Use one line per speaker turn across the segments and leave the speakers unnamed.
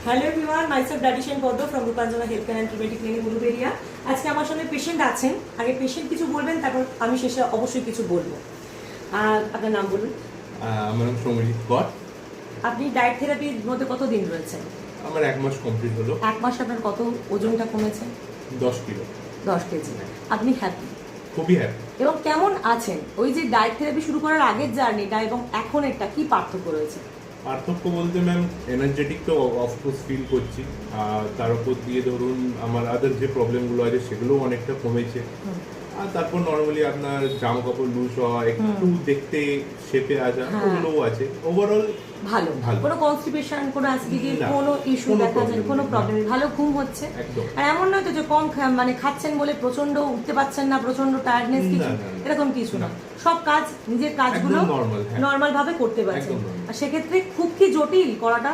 Hello everyone, myself dietitian Padma from Rupanjana health care and clinic clinic Uluberia. আজকে আমার সঙ্গে patient আছেন। আগে পেশেন্ট কিছু বলবেন, তারপর আমি শেষে অবশ্যই কিছু বলবো। আপনার নাম বলুন।
আমার নাম সৌম্যজিৎ কর।
আপনি ডায়েট থেরাপির মধ্যে কতদিন রয়েছেন?
আমার 1 মাস কমপ্লিট হলো।
1 মাসে আপনার কত ওজনটা কমেছে?
10 কিলো।
10 কেজি। আপনি হ্যাপি?
খুবই হ্যাপি।
এবং কেমন আছেন? ওই যে ডায়েট থেরাপি শুরু করার আগের জার্নিটা এবং এখনেরটা কি পার্থক্য রয়েছে?
পার্থক্য বলতে ম্যাম, এনার্জেটিক তো অফকোর্স ফিল করছি। আর তার উপর দিয়ে ধরুন আমার আদার যে প্রবলেমগুলো আছে সেগুলোও অনেকটা কমেছে। আর তারপর নর্মালি আপনার জামা কাপড় লুজ হওয়া, একটু দেখতে শেপে আসা, ওগুলোও আছে। ওভারঅল
ভালো। কোনো কনস্টিপেশন, কোনো অ্যাসিডিটির কোনো ইস্যু দেখা যায়, কোনো প্রবলেম নেই, ভালো ঘুম হচ্ছে। আর এমন নয় তো যে কম মানে খাচ্ছেন বলে প্রচন্ড উঠতে পারছেন না, প্রচন্ড টায়ার্ডনেস, কিছু এরকম কিছু না। সব কাজ, নিজের কাজগুলো নর্মাল ভাবে করতে পারছেন। আর সেক্ষেত্রে খুব কি জটিল করাটা?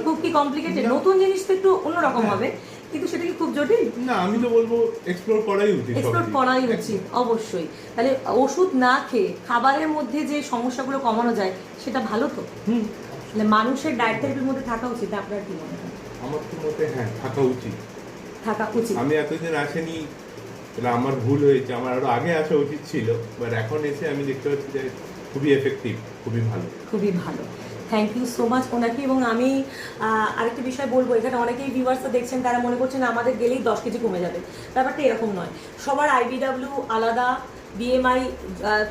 খুব কি কমপ্লিকেটেড? নতুন জিনিস তো একটু অন্যরকম হবে, কিন্তু সেটা কি খুব জটিল?
না, আমি তো বলবো এক্সপ্লোর করাই উচিত।
এক্সপ্লোর করাই উচিত অবশ্যই। তাহলে ওষুধ না খেয়ে খাবারের মধ্যে যে সমস্যাগুলো কমানো যায় সেটা ভালো তো। তাহলে মানুষের ডায়েট থেরাপির মধ্যে থাকা উচিত। আপনার কি মনে হয়?
আমার তো মতে হ্যাঁ, থাকা উচিত। আমি এতদিন আসেনি, এটা আমার ভুল হয়েছে। আমার আরো আগে আসা উচিত ছিল, বাট এখন এসে আমি দেখতে পাচ্ছি যে খুবই এফেক্টিভ, খুবই ভালো।
খুবই ভালো। থ্যাংক ইউ সো মাচ ওনাকে। এবং আমি আরেকটা বিষয় বলবো, এখানে অনেকেই ভিউয়ার্সরা দেখছেন, তারা মনে করছেন আমাদের গেলেই 10 কেজি কমে যাবে। ব্যাপারটা এরকম নয়। সবার আইবিডব্লিউ আলাদা, বিএমআই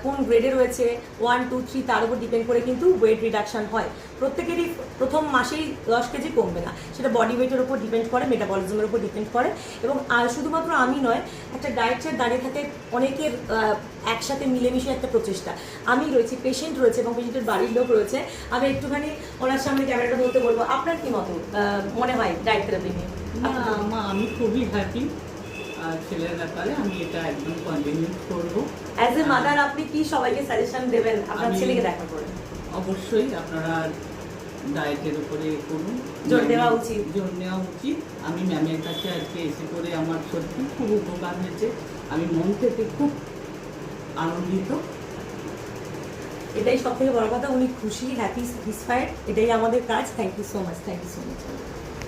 কোন গ্রেডে রয়েছে, 1, 2, 3 তার উপর ডিপেন্ড করে কিন্তু ওয়েট রিডাকশন হয়। প্রত্যেকেরই প্রথম মাসেই 10 কেজি কমবে না, সেটা বডি ওয়েটের উপর ডিপেন্ড করে, মেটাবলিজমের উপর ডিপেন্ড করে। এবং শুধুমাত্র আমি নয়, একটা ডায়েট চার্ট দাঁড়িয়ে থাকে অনেকের একসাথে মিলেমিশে একটা প্রচেষ্টা। আমি রয়েছি, পেশেন্ট রয়েছে এবং পেশেন্টের বাড়ির লোক রয়েছে। আমি একটুখানি ওনার সামনে ক্যামেরাটা ধরতে বলবো। আপনার কি মত মনে হয় ডায়েট থেরাপি নিয়ে?
আমি খুবই হ্যাপি। আর ছেলের ব্যাপারে আমি এটা একদম কন্টিনিউ করবো।
অ্যাজ এ মাদার আপনি কি সবাইকে সাজেশন দেবেন আপনার ছেলেকে দেখা করে?
অবশ্যই আপনারা ডায়েটের উপরে করুন,
জোর দেওয়া উচিত।
আমি ম্যামের কাছে আজকে এসে করে আমার সত্যি খুব উপকার হয়েছে। আমি মন থেকে খুব আনন্দিত।
এটাই সব থেকে বড় কথা। উনি খুশি, হ্যাপি, স্যাটিসফাইড। এটাই আমাদের কাজ। Thank you so much.